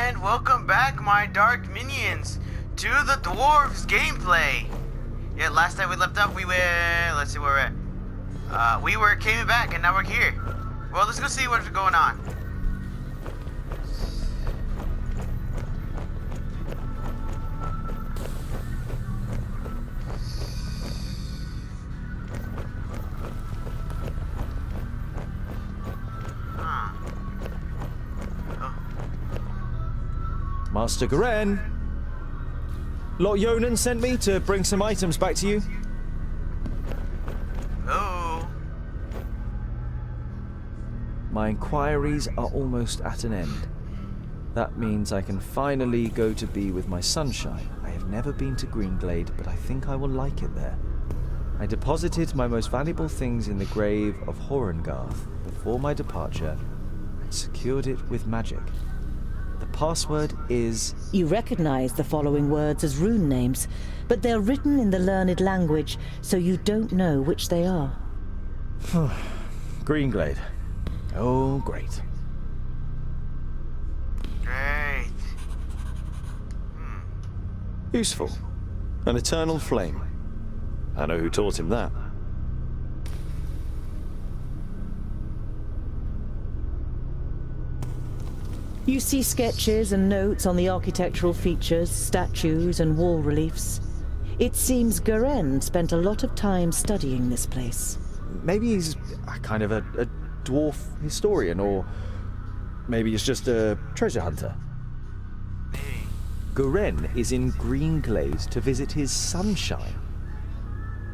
And welcome back, my dark minions, to the Dwarves gameplay. Yeah, last time we left off, let's see where we're at. Came back, and now we're here. Well, let's go see what's going on. Master Garen, Lot Yonan sent me to bring some items back to you. Oh. My inquiries are almost at an end. That means I can finally go to be with my sunshine. I have never been to Greenglade, but I think I will like it there. I deposited my most valuable things in the grave of Horengarth before my departure and secured it with magic. The password is... You recognize the following words as rune names, but they're written in the learned language, so you don't know which they are. Greenglade. Oh, great. Great. Useful. An eternal flame. I know who taught him that. You see sketches and notes on the architectural features, statues and wall reliefs. It seems Garen spent a lot of time studying this place. Maybe he's kind of a dwarf historian, or maybe he's just a treasure hunter. Maybe. Garen is in Greenglade to visit his sunshine.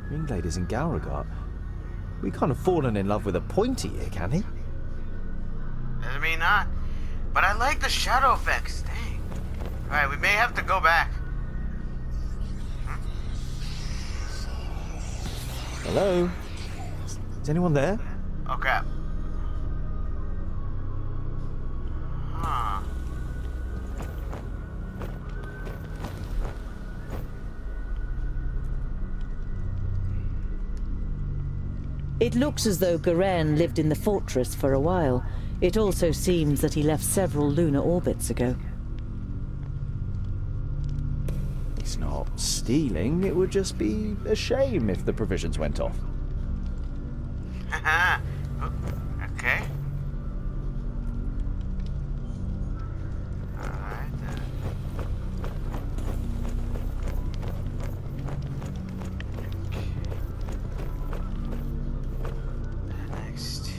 Greenglade is in Gauragart. We can't have fallen in love with a pointy here, can he? Doesn't mean not. But I like the shadow effects. Dang. Alright, we may have to go back. Hello? Is anyone there? Okay. Huh. It looks as though Garen lived in the fortress for a while. It also seems that he left several lunar orbits ago. He's not stealing. It would just be a shame if the provisions went off. Okay. Alright then. Okay. Next.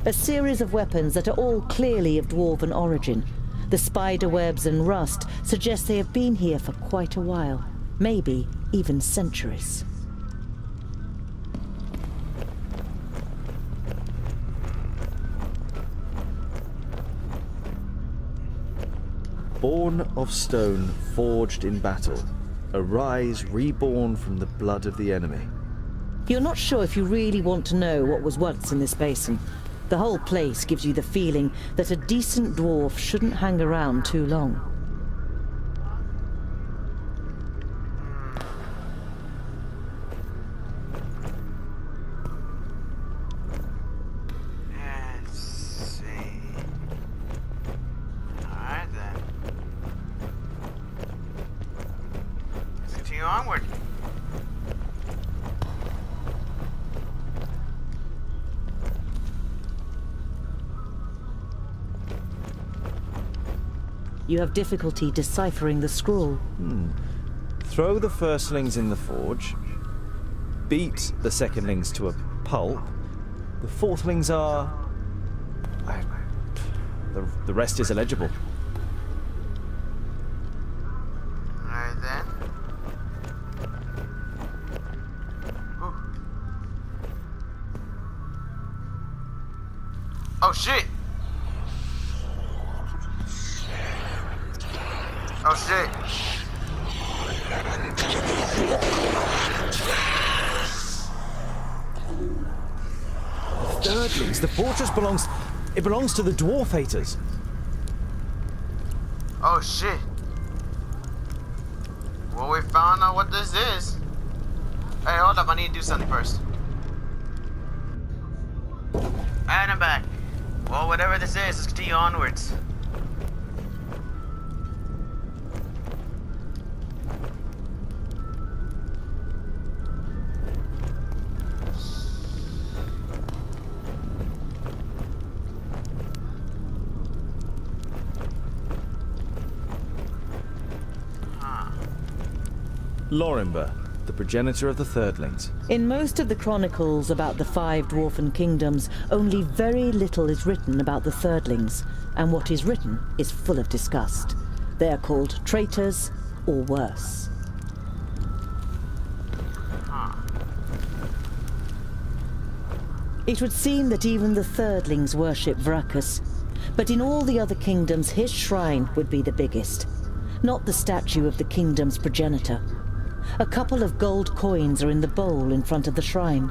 A series of weapons that are all clearly of dwarven origin. The spider webs and rust suggest they have been here for quite a while, maybe even centuries. Born of stone, forged in battle. Arise, reborn from the blood of the enemy. You're not sure if you really want to know what was once in this basin. The whole place gives you the feeling that a decent dwarf shouldn't hang around too long. Let's see. Alright then. Let's continue onward. You have difficulty deciphering the scroll. Throw the firstlings in the forge. Beat the secondlings to a pulp. The fourthlings are... The rest is illegible. Alright then. Ooh. Oh shit! Oh shit! Thirdlings, the fortress belongs to the dwarf haters. Oh shit! Well, we found out what this is. Hey, Wait, hold up. I need to do something first. And I'm back. Well, whatever this is, let's continue onwards. Lorimber, the progenitor of the Thirdlings. In most of the chronicles about the 5 dwarfen kingdoms, only very little is written about the Thirdlings, and what is written is full of disgust. They are called traitors, or worse. It would seem that even the Thirdlings worship Vracus, but in all the other kingdoms his shrine would be the biggest, not the statue of the kingdom's progenitor. A couple of gold coins are in the bowl in front of the shrine.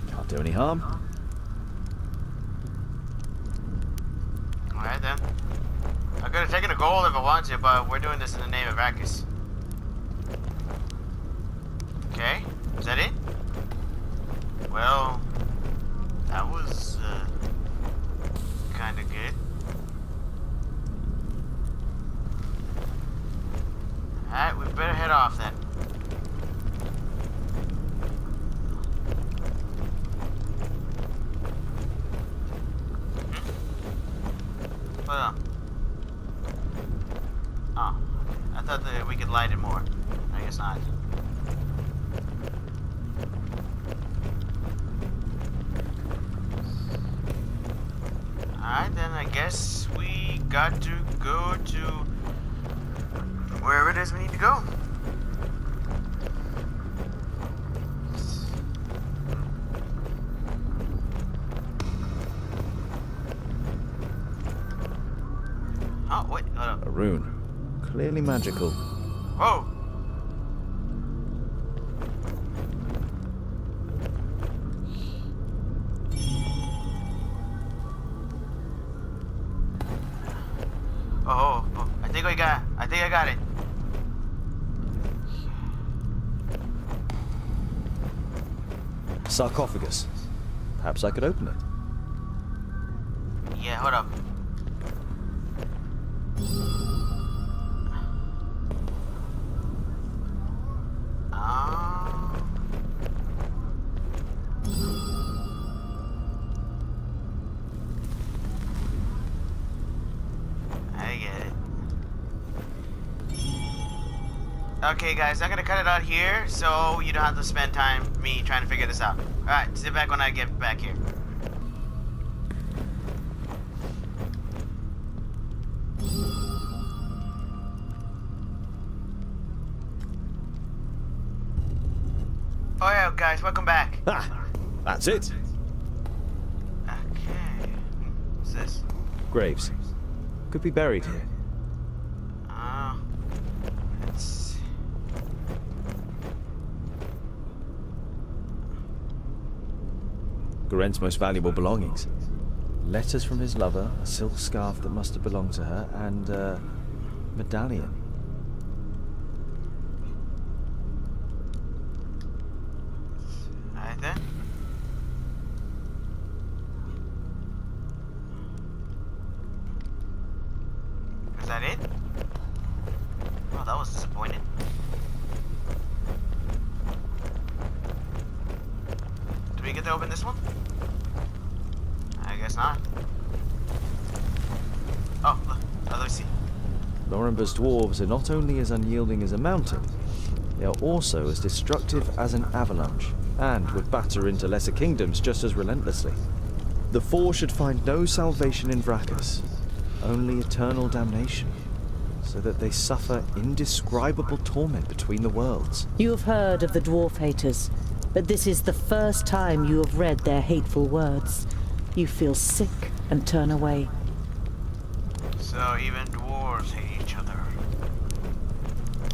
Can't do any harm. Alright then. I could have taken a gold if I wanted to, but we're doing this in the name of Vracus. Okay, is that it? Well, that was kind of good. Alright, we better head off then. Hold on. Oh, I thought that we could light it more. I guess not. Alright, then I guess we got to go to wherever it is we need to go. Oh, wait, hold up. A rune. Clearly magical. Whoa! Oh, I think I got it. Sarcophagus. Perhaps I could open it. Yeah, hold up. I get it. Okay, guys, I'm gonna cut it out here so you don't have to spend time me trying to figure this out. Alright, sit back when I get back here. Oh yeah, guys, welcome back. Ah, that's it. Okay. What's this? Graves. Could be buried here. Let's see. Garent's most valuable belongings. Letters from his lover, a silk scarf that must have belonged to her, and a medallion. Alright then. Is that it? Oh, that was disappointing. Do we get to open this one? I guess not. Oh, look. Oh, let me see. Lorimber's dwarves are not only as unyielding as a mountain, they are also as destructive as an avalanche, and would batter into lesser kingdoms just as relentlessly. The Four should find no salvation in Vracus, only eternal damnation, so that they suffer indescribable torment between the worlds. You have heard of the dwarf haters, but this is the first time you have read their hateful words. You feel sick and turn away. So even dwarves hate each other.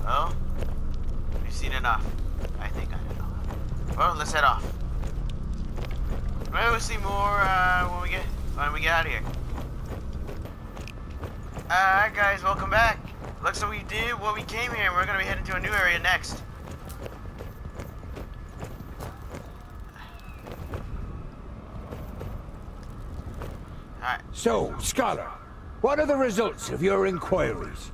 Well, we've seen enough. I think I know. Well, let's head off. Maybe we'll see more when we get out of here. Alright guys, welcome back. Looks like we did what we came here, and we're gonna be heading to a new area next. Alright. So, Scholar, what are the results of your inquiries?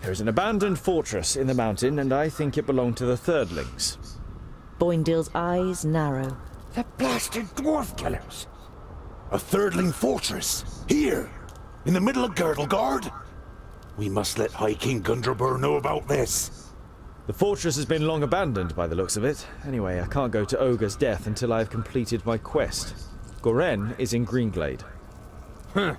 There's an abandoned fortress in the mountain, and I think it belonged to the Thirdlings. Boindale's eyes narrow. The blasted dwarf killers! A Thirdling fortress? Here? In the middle of Girdlegard? We must let High King Gundrabur know about this. The fortress has been long abandoned by the looks of it. Anyway, I can't go to Ogre's death until I've completed my quest. Goren is in Greenglade. Huh.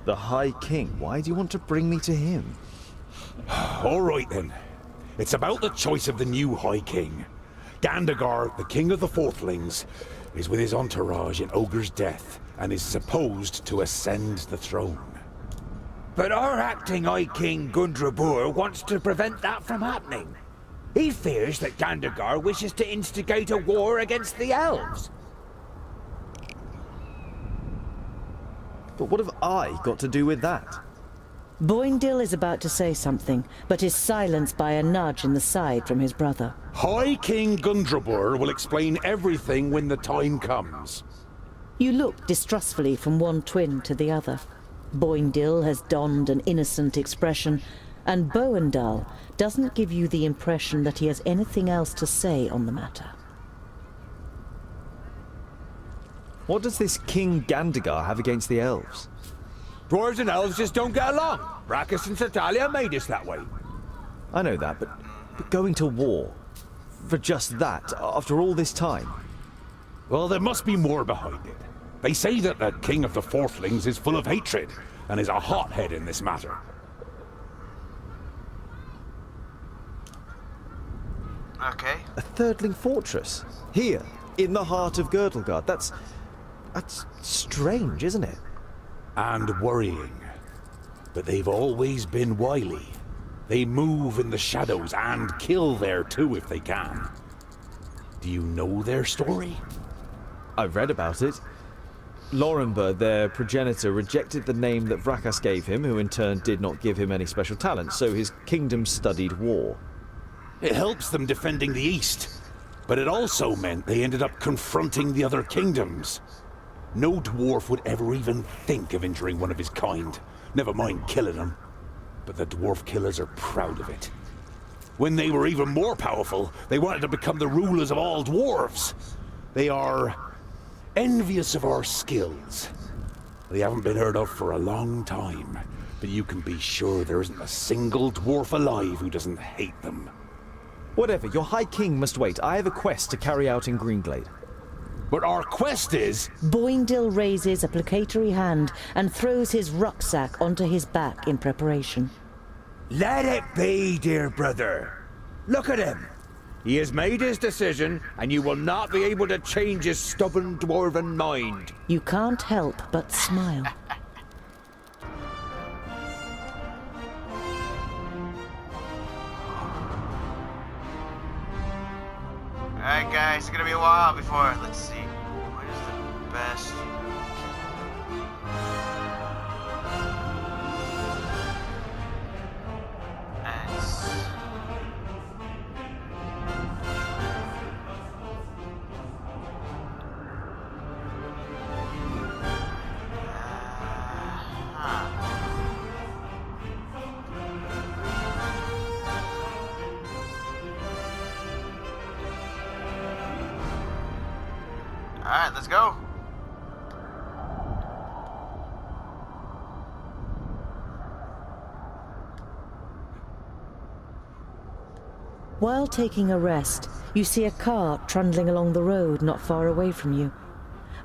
The High King? Why do you want to bring me to him? All right then. It's about the choice of the new High King. Gandagar, the king of the Fourthlings, is with his entourage in Ogre's death and is supposed to ascend the throne. But our acting High King Gundrabur wants to prevent that from happening. He fears that Gandagar wishes to instigate a war against the elves. But what have I got to do with that? Boindale is about to say something, but is silenced by a nudge in the side from his brother. High King Gundrabur will explain everything when the time comes. You look distrustfully from one twin to the other. Boindale has donned an innocent expression, and Boendal doesn't give you the impression that he has anything else to say on the matter. What does this King Gandagar have against the elves? Dwarves and elves just don't get along. Brachus and Satalia made us that way. I know that, but going to war for just that, after all this time? Well, there must be more behind it. They say that the king of the Fourthlings is full of hatred and is a hothead in this matter. Okay. A Thirdling fortress? Here, in the heart of Girdlegard? That's strange, isn't it? And worrying. But they've always been wily. They move in the shadows and kill there too if they can. Do you know their story? I've read about it. Lorenberg, their progenitor, rejected the name that Vrakas gave him, who in turn did not give him any special talent, so his kingdom studied war. It helps them defending the East, but it also meant they ended up confronting the other kingdoms. No dwarf would ever even think of injuring one of his kind, never mind killing them. But the dwarf killers are proud of it. When they were even more powerful, they wanted to become the rulers of all dwarves. They are envious of our skills. They haven't been heard of for a long time, but you can be sure there isn't a single dwarf alive who doesn't hate them. Whatever, your High King must wait. I have a quest to carry out in Greenglade. But our quest is... Boindale raises a placatory hand and throws his rucksack onto his back in preparation. Let it be, dear brother. Look at him. He has made his decision, and you will not be able to change his stubborn dwarven mind. You can't help but smile. Alright guys, it's gonna be a while before, let's see, what is the best? Alright, let's go. While taking a rest, you see a cart trundling along the road not far away from you.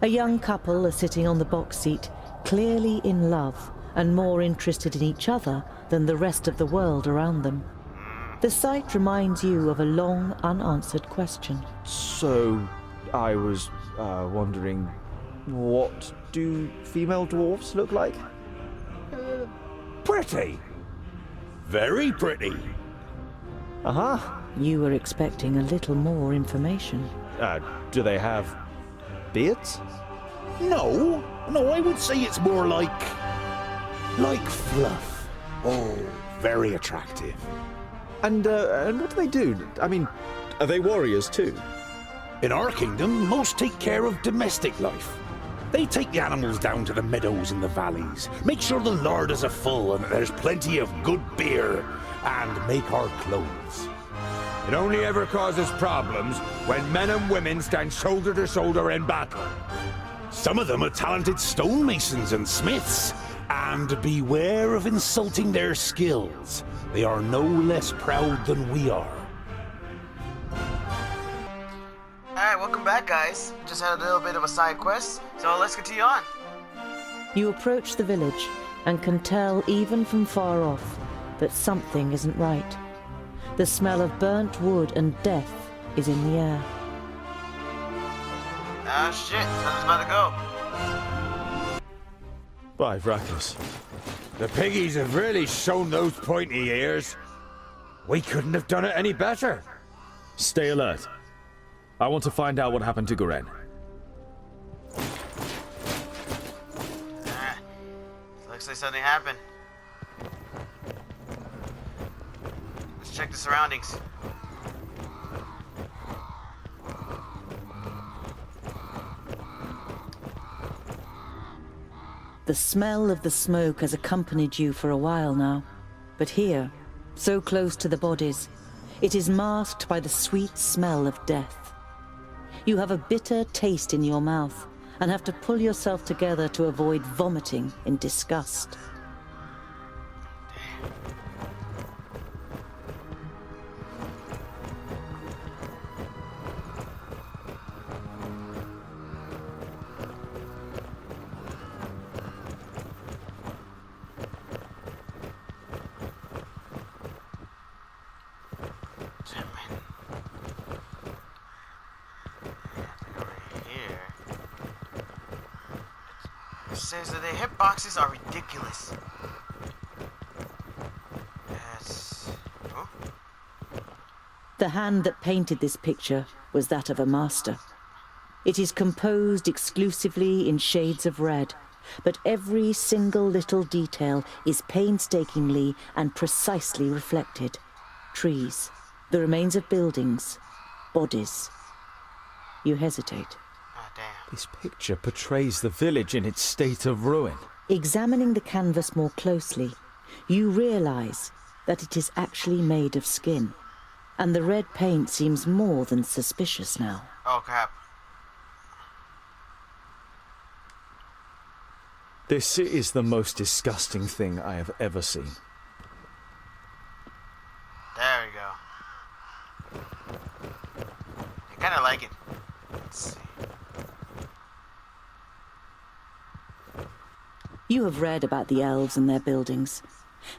A young couple are sitting on the box seat, clearly in love and more interested in each other than the rest of the world around them. The sight reminds you of a long unanswered question. So, I was wondering, what do female dwarfs look like? Pretty. Very pretty. Uh-huh. You were expecting a little more information. Do they have beards? No, No, I would say it's more like fluff. Oh, very attractive. And what do they do? I mean, are they warriors too? In our kingdom, most take care of domestic life. They take the animals down to the meadows and the valleys, make sure the larders are full and that there's plenty of good beer, and make our clothes. It only ever causes problems when men and women stand shoulder to shoulder in battle. Some of them are talented stonemasons and smiths, and beware of insulting their skills. They are no less proud than we are. Alright, welcome back, guys. Just had a little bit of a side quest, so let's continue on. You approach the village and can tell even from far off that something isn't right. The smell of burnt wood and death is in the air. Ah, shit. Something's about to go. By Vracus. The piggies have really shown those pointy ears. We couldn't have done it any better. Stay alert. I want to find out what happened to Guren. Looks like something happened. Let's check the surroundings. The smell of the smoke has accompanied you for a while now. But here, so close to the bodies, it is masked by the sweet smell of death. You have a bitter taste in your mouth and have to pull yourself together to avoid vomiting in disgust. Says that the hitboxes are ridiculous. Yes. Oh? The hand that painted this picture was that of a master. It is composed exclusively in shades of red, but every single little detail is painstakingly and precisely reflected. Trees, the remains of buildings, bodies. You hesitate. Oh, damn. This picture portrays the village in its state of ruin. Examining the canvas more closely, you realize that it is actually made of skin, and the red paint seems more than suspicious now. Oh, crap. This is the most disgusting thing I have ever seen. There we go. I kind of like it. Let's see. You have read about the elves and their buildings.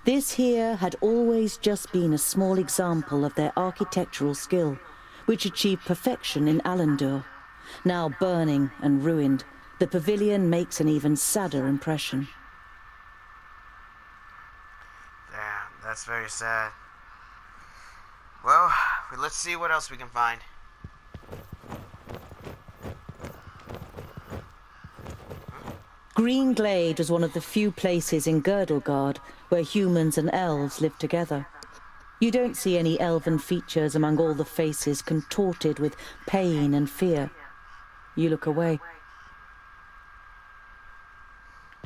This here had always just been a small example of their architectural skill, which achieved perfection in Alandur. Now burning and ruined, the pavilion makes an even sadder impression. Damn, that's very sad. Well, let's see what else we can find. Green Glade was one of the few places in Girdlegard where humans and elves live together. You don't see any elven features among all the faces contorted with pain and fear. You look away.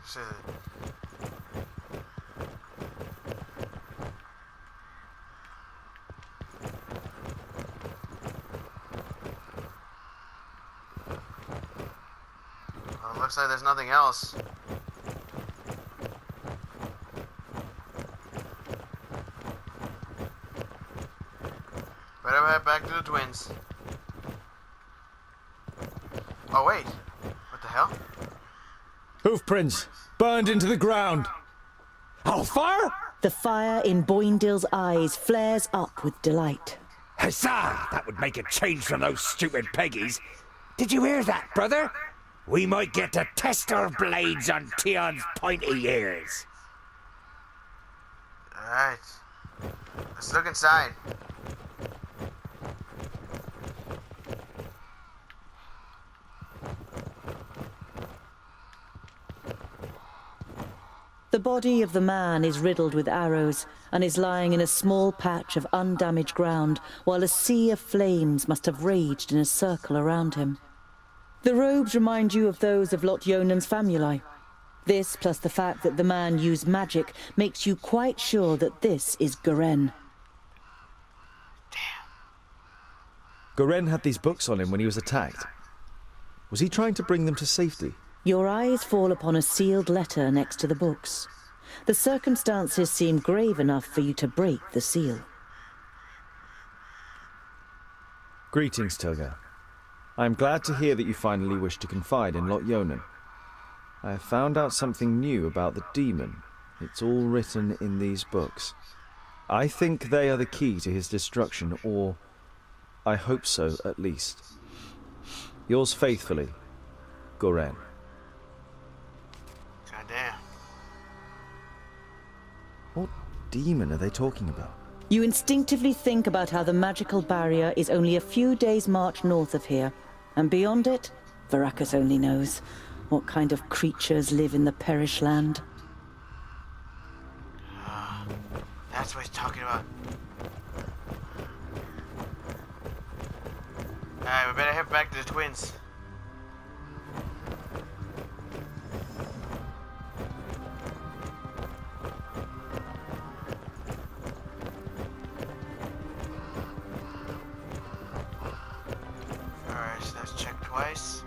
So, well, it looks like there's nothing else. Better head back to the twins. Oh wait, what the hell? Hoofprints burned into the ground. Oh, fire? The fire in Boindill's eyes flares up with delight. Huzzah! That would make a change from those stupid peggies. Did you hear that, brother? We might get to test our blades on Tion's pointy ears. Alright. Let's look inside. The body of the man is riddled with arrows and is lying in a small patch of undamaged ground, while a sea of flames must have raged in a circle around him. The robes remind you of those of Lot Yonan's famuli. This, plus the fact that the man used magic, makes you quite sure that this is Garen. Garen had these books on him when he was attacked. Was he trying to bring them to safety? Your eyes fall upon a sealed letter next to the books. The circumstances seem grave enough for you to break the seal. Greetings, Toga. I am glad to hear that you finally wish to confide in Lot Yonan. I have found out something new about the demon. It's all written in these books. I think they are the key to his destruction, or I hope so, at least. Yours faithfully, Garen. Goddamn. What demon are they talking about? You instinctively think about how the magical barrier is only a few days' march north of here, and beyond it, Varakas only knows what kind of creatures live in the Perish Land. That's what he's talking about. Alright, we better head back to the twins. First, let's check twice.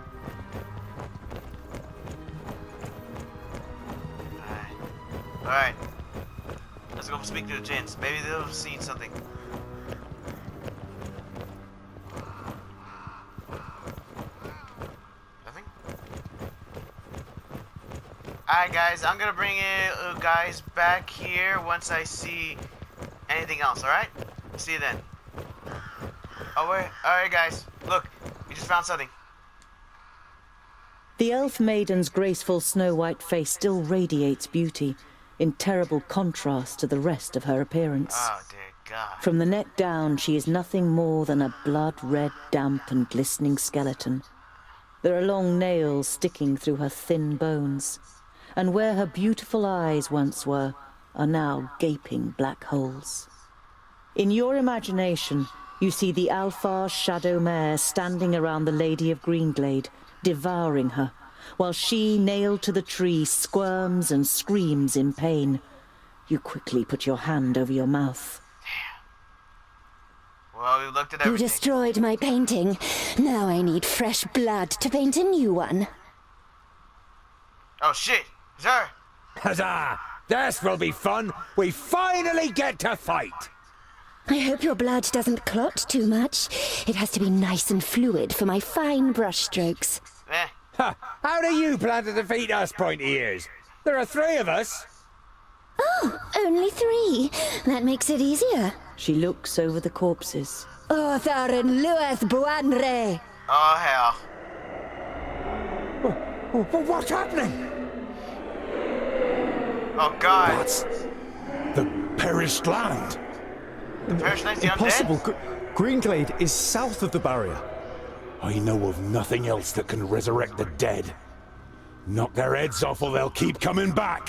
Alright. Let's go speak to the twins. Maybe they'll see something. Nothing? Alright guys, I'm gonna bring you guys back here once I see anything else, alright? See you then. Oh wait, alright guys, look, we just found something. The elf maiden's graceful snow-white face still radiates beauty, in terrible contrast to the rest of her appearance. Oh dear God. From the neck down, she is nothing more than a blood-red, damp and glistening skeleton. There are long nails sticking through her thin bones, and where her beautiful eyes once were, are now gaping black holes. In your imagination, you see the Alfar's shadow mare standing around the Lady of Greenglade, devouring her, while she, nailed to the tree, squirms and screams in pain. You quickly put your hand over your mouth. Well, we looked at You everything. destroyed my painting. Now I need fresh blood to paint a new one. Oh shit, it's her. Huzzah! This will be fun. We finally get to fight. I hope your blood doesn't clot too much. It has to be nice and fluid for my fine brushstrokes. Eh. Ha! How do you plan to defeat us, pointy ears? There are 3 of us. Oh, only 3. That makes it easier. She looks over the corpses. Othar and Lueth Buanre. Oh hell. What's happening? Oh God. That's the perished land. The Parish Knight's the Impossible. undead? Greenglade is south of the barrier. I know of nothing else that can resurrect the dead. Knock their heads off or they'll keep coming back.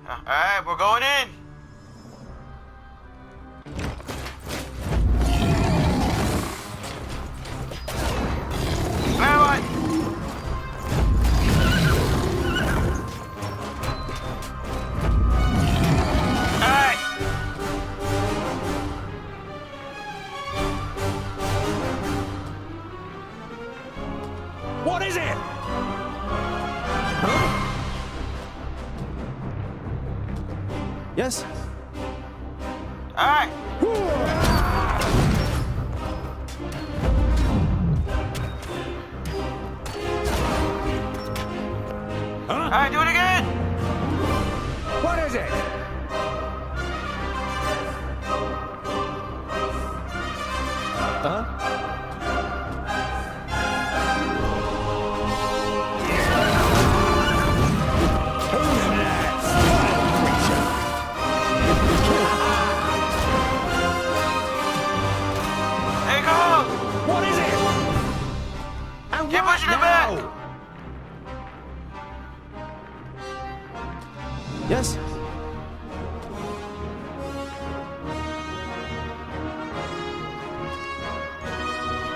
Alright, we're going in. Alright. Alright. What is it? Yes? Alright. Alright, do it again. What is it? There you go. What is it? And Keep what pushing it now? back. Yes?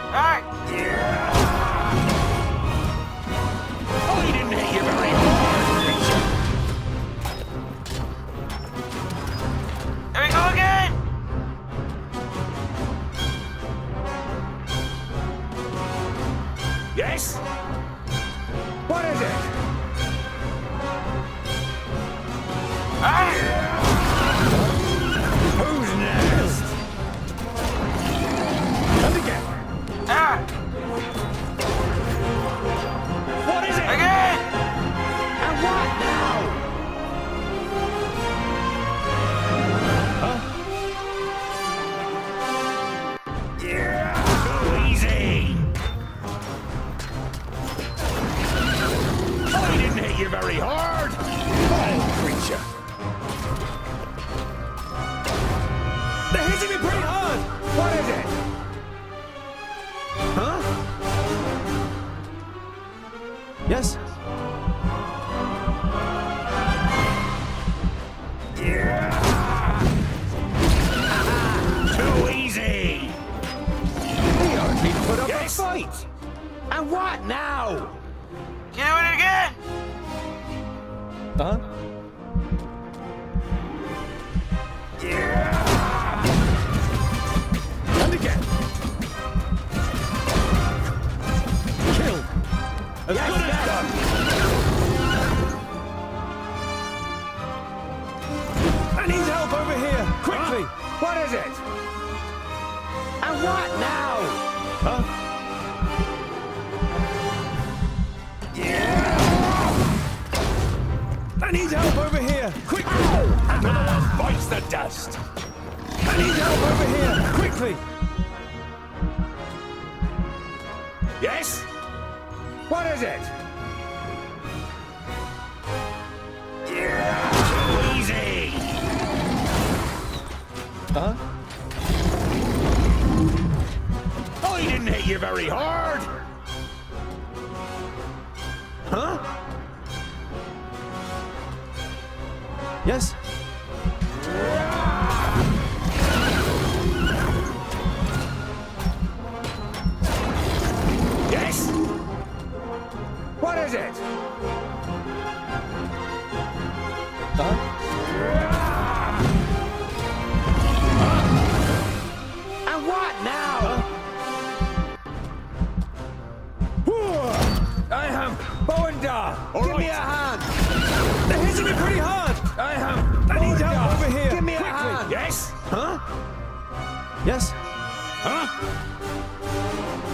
Alright. I didn't hit you very hard, creature. Here we go again! Yes? What is it? Alright! Who's next? And again. Ah! What is it? Again! And what now? Too easy. I didn't hit you very hard. Vile creature. They're hitting me pretty hard! What is it? Huh? Yes? Too easy. He hardly put up a fight. And what now? Can you do it again? Uh-huh. And again! Kill! As Yes, good as yes. done! I need help over here! Quickly! What is it? And what now? Huh? I need help over here! Quickly! Another one bites the dust. I need help over here! Quickly! Yes? What is it? Too easy. Uh-huh. I didn't hit you very hard. Huh? Yes? Yes? What is it? Uh-huh. And what now? I am Boenda. Give me a hand. They're hitting me pretty hard! I am. I need help over here! Give me a Quickly! hand. Yes? Huh? Yes? Huh?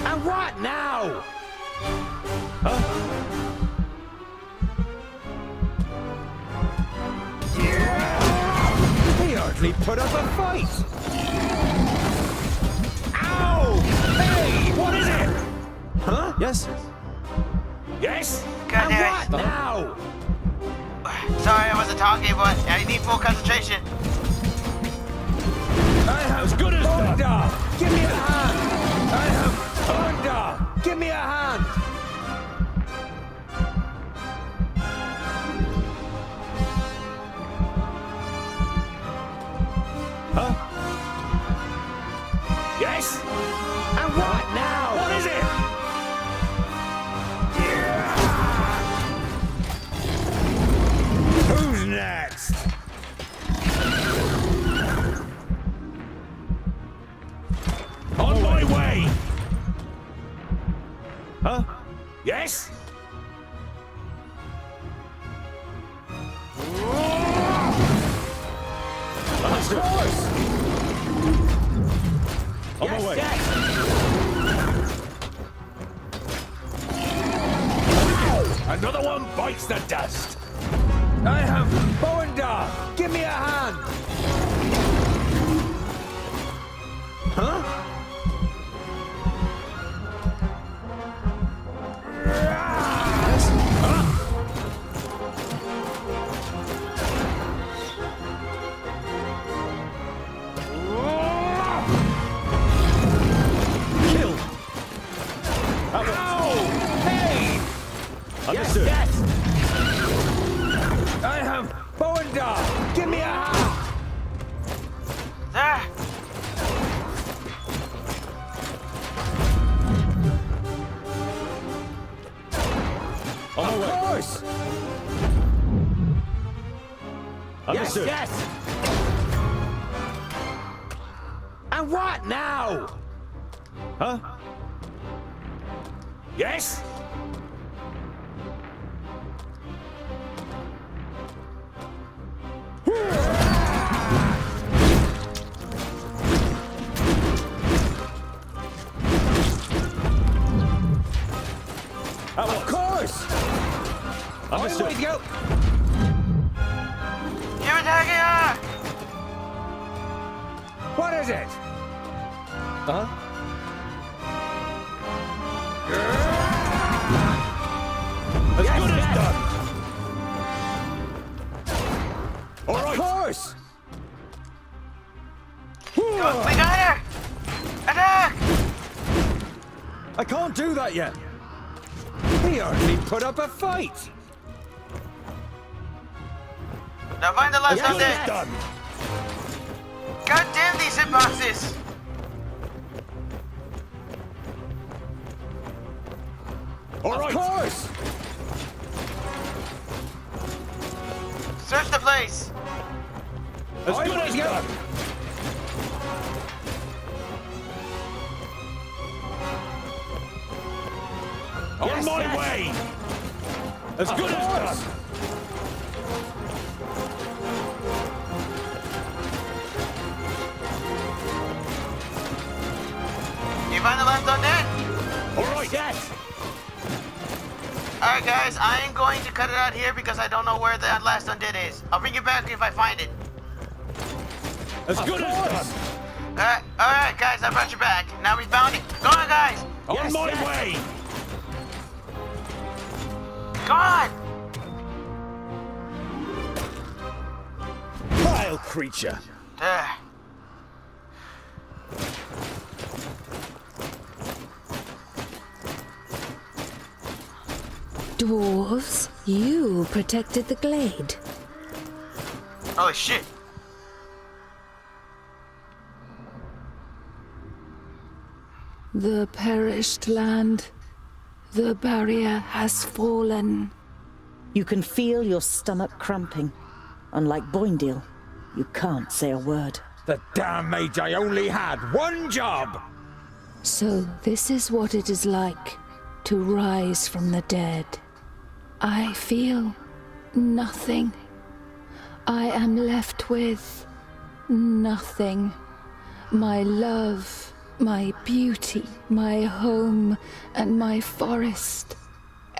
And what now? He hardly put up a fight. Ow! Hey! What is it? Huh? Yes? Yes? God And damn what it. now? Sorry, I wasn't talking, but I need full concentration. I have as good as Bonda. Give me a hand. I have Bonda. Give me a hand. Huh? Yes? And what now? What is it? Who's next? On my way. Huh? Yes? Of course. On Yes, my way. yes. Another one bites the dust. I have Boenda. Give me a hand. Huh? Kill! Ow! Hey! Understood. Yes, yes. I have bow Gunda! Give me a hand! There. Of course! Understood. Yes, yes! And what now? Huh? Yes? Of course! I'm Understood. with you! You're attacking her! What is it? Uh-huh. As Yes, good as yes. done! All right. Of course! We got her! Attack! I can't do that yet. He hardly put up a fight! Now find the last As good as undead. done! God damn these hitboxes! All right. Of course! Search the place! As good as done! On my way! As good as done! You find the last undead? All right. Yes! Alright guys, I am going to cut it out here because I don't know where the last undead is. I'll bring it back if I find it. As good as done! Alright guys, I brought you back. Now we found it. Go on guys! On my way! God! Vile creature. Ugh. Dwarves, you protected the glade. Holy shit. The perished land. The barrier has fallen. You can feel your stomach cramping. Unlike Boindale, you can't say a word. The damn mage only had one job! So this is what it is like to rise from the dead. I feel nothing. I am left with nothing. My love, my beauty, my home, and my forest.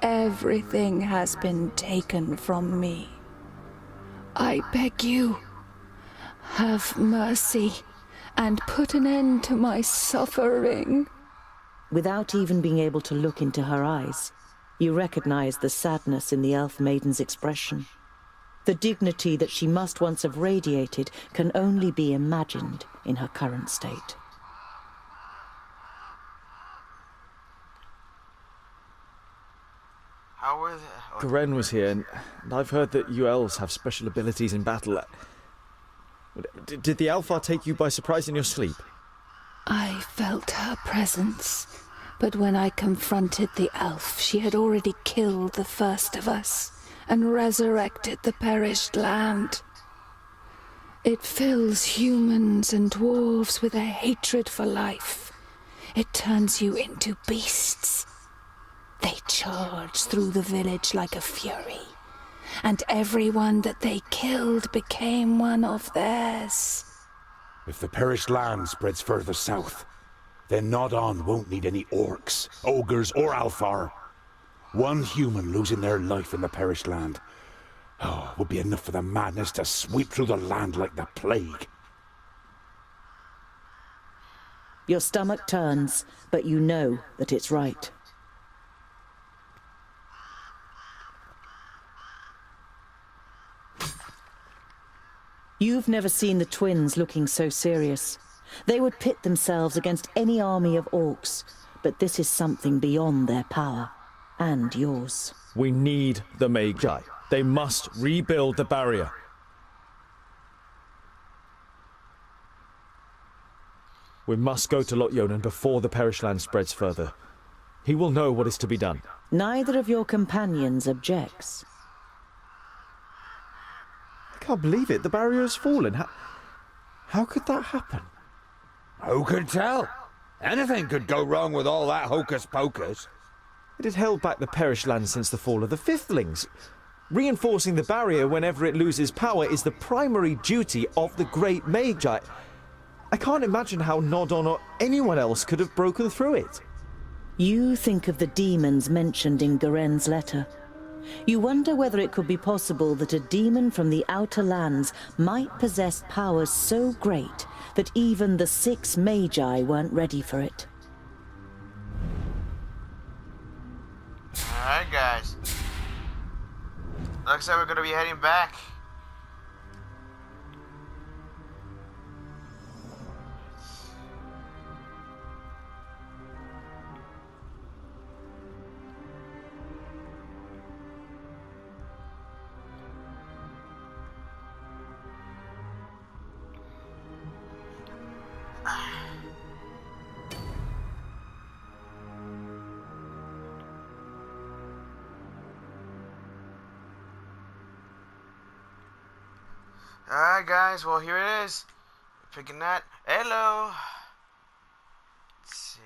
Everything has been taken from me. I beg you, have mercy and put an end to my suffering. Without even being able to look into her eyes, you recognize the sadness in the elf maiden's expression. The dignity that she must once have radiated can only be imagined in her current state. How was it? Oh, Garen was here, and I've heard that you elves have special abilities in battle. Did the Alfar take you by surprise in your sleep? I felt her presence, but when I confronted the elf, she had already killed the first of us and resurrected the perished land. It fills humans and dwarves with a hatred for life. It turns you into beasts. They charge through the village like a fury, and everyone that they killed became one of theirs. If the perished land spreads further south, then Nodon won't need any orcs, ogres, or Alfar. One human losing their life in the perished land, would be enough for the madness to sweep through the land like the plague. Your stomach turns, but you know that it's right. You've never seen the twins looking so serious. They would pit themselves against any army of orcs, but this is something beyond their power, and yours. We need the Magi. They must rebuild the barrier. We must go to Lot Yonan before the Perish Land spreads further. He will know what is to be done. Neither of your companions objects. I can't believe it. The barrier has fallen. How could that happen? Who could tell? Anything could go wrong with all that hocus pocus. It had held back the Perish Land since the fall of the Fifthlings. Reinforcing the barrier whenever it loses power is the primary duty of the Great Magi. I can't imagine how Nodon or anyone else could have broken through it. You think of the demons mentioned in Garen's letter. You wonder whether it could be possible that a demon from the outer lands might possess powers so great that even the 6 Magi weren't ready for it. Alright, guys. Looks like we're gonna be heading back. Alright guys, well here it is. Picking that. Hello. Let's see.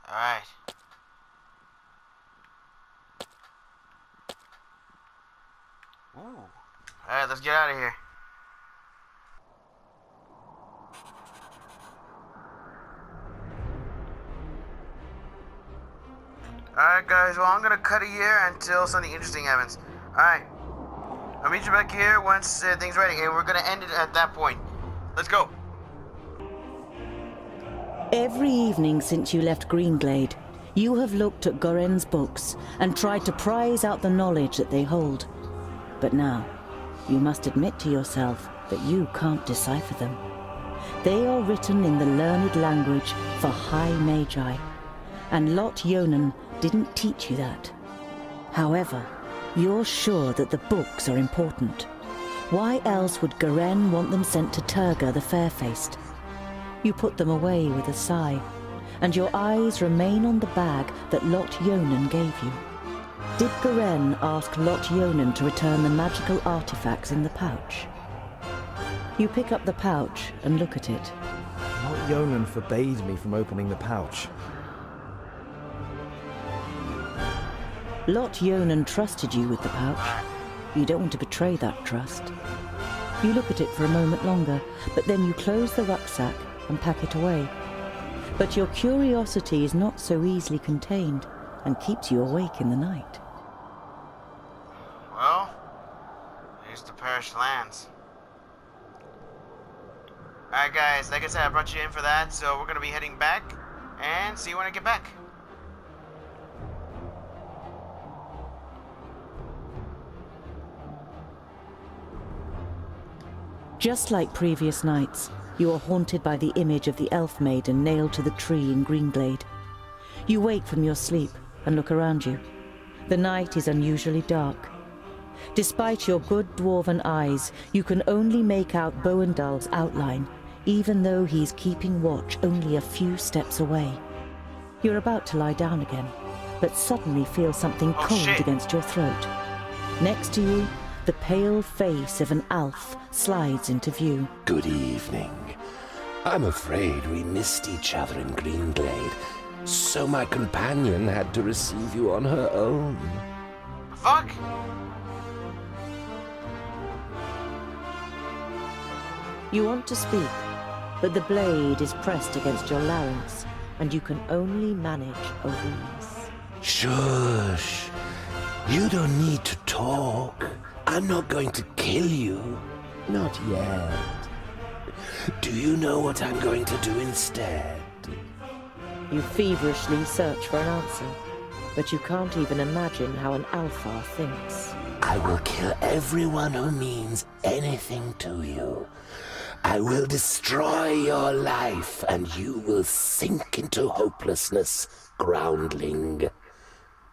Alright. Ooh. Alright, let's get out of here. Alright guys, well I'm gonna cut it here until something interesting happens. Alright. I'll meet you back here once things ready, and we're gonna end it at that point. Let's go. Every evening since you left Greenglade, you have looked at Goren's books and tried to prize out the knowledge that they hold. But now, you must admit to yourself that you can't decipher them. They are written in the learned language for High Magi, and Lot Yonan didn't teach you that. However, you're sure that the books are important. Why else would Garen want them sent to Turga the Fair-Faced? You put them away with a sigh, and your eyes remain on the bag that Lot Yonan gave you. Did Garen ask Lot Yonan to return the magical artifacts in the pouch? You pick up the pouch and look at it. Lot Yonan forbade me from opening the pouch. Lot Yonan trusted you with the pouch. You don't want to betray that trust. You look at it for a moment longer, but then you close the rucksack and pack it away. But your curiosity is not so easily contained and keeps you awake in the night. Well, here's the Perish Lands. Alright guys, like I said, I brought you in for that, so we're gonna be heading back and see you when I get back. Just like previous nights, you are haunted by the image of the elf maiden nailed to the tree in Greenglade. You wake from your sleep and look around you. The night is unusually dark. Despite your good dwarven eyes, you can only make out Boendal's outline, even though he's keeping watch only a few steps away. You're about to lie down again, but suddenly feel something cold against your throat. Next to you, the pale face of an elf slides into view. Good evening. I'm afraid we missed each other in Greenglade, so my companion had to receive you on her own. Fuck! You want to speak, but the blade is pressed against your larynx, and you can only manage a wheeze. Shush. You don't need to talk. I'm not going to kill you. Not yet. Do you know what I'm going to do instead? You feverishly search for an answer, but you can't even imagine how an Alpha thinks. I will kill everyone who means anything to you. I will destroy your life, and you will sink into hopelessness, groundling.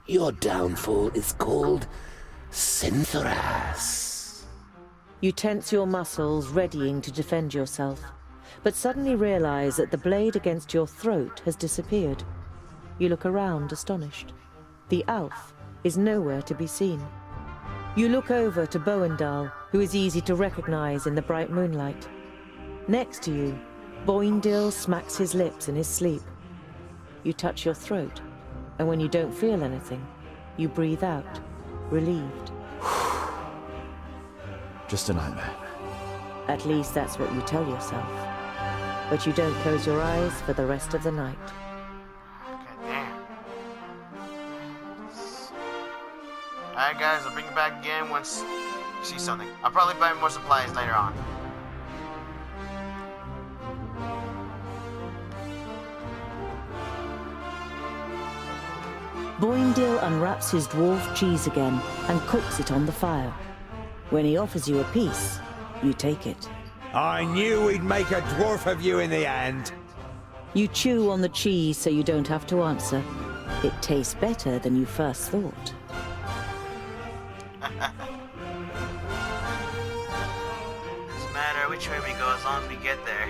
Your downfall is called Synthras. You tense your muscles, readying to defend yourself, but suddenly realize that the blade against your throat has disappeared. You look around, astonished. The Alf is nowhere to be seen. You look over to Boendal, who is easy to recognize in the bright moonlight. Next to you, Boindil smacks his lips in his sleep. You touch your throat, and when you don't feel anything, you breathe out, relieved. Just a nightmare. At least that's what you tell yourself. But you don't close your eyes for the rest of the night. God damn. Alright guys, I'll bring you back again once you see something. I'll probably buy more supplies later on. Boindil unwraps his dwarf cheese again and cooks it on the fire. When he offers you a piece, you take it. I knew we'd make a dwarf of you in the end. You chew on the cheese so you don't have to answer. It tastes better than you first thought. Doesn't matter which way we go as long as we get there.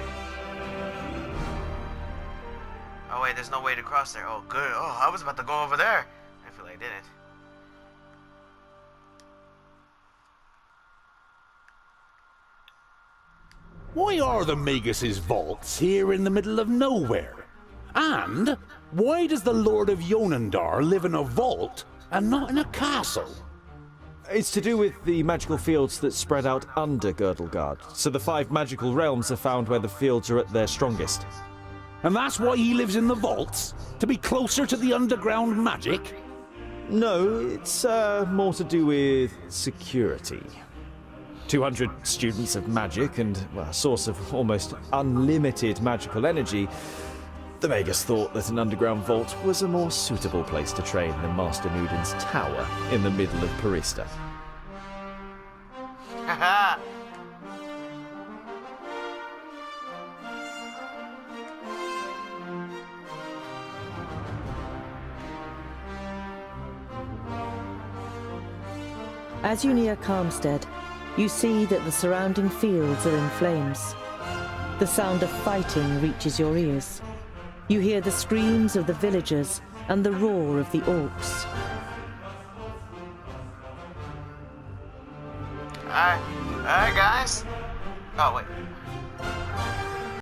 Oh wait, there's no way to cross there. Oh good. Oh, I was about to go over there. I feel like I didn't. Why are the Magus' vaults here in the middle of nowhere? And why does the Lord of Yonendar live in a vault and not in a castle? It's to do with the magical fields that spread out under Girdlegard, so the 5 magical realms are found where the fields are at their strongest. And that's why he lives in the vaults? To be closer to the underground magic? No, it's more to do with security. 200 students of magic and well, a source of almost unlimited magical energy. The Magus thought that an underground vault was a more suitable place to train than Master Nudin's tower in the middle of Parista. Haha. As you near Calmstead, you see that the surrounding fields are in flames. The sound of fighting reaches your ears. You hear the screams of the villagers and the roar of the orcs. Alright guys. Oh wait.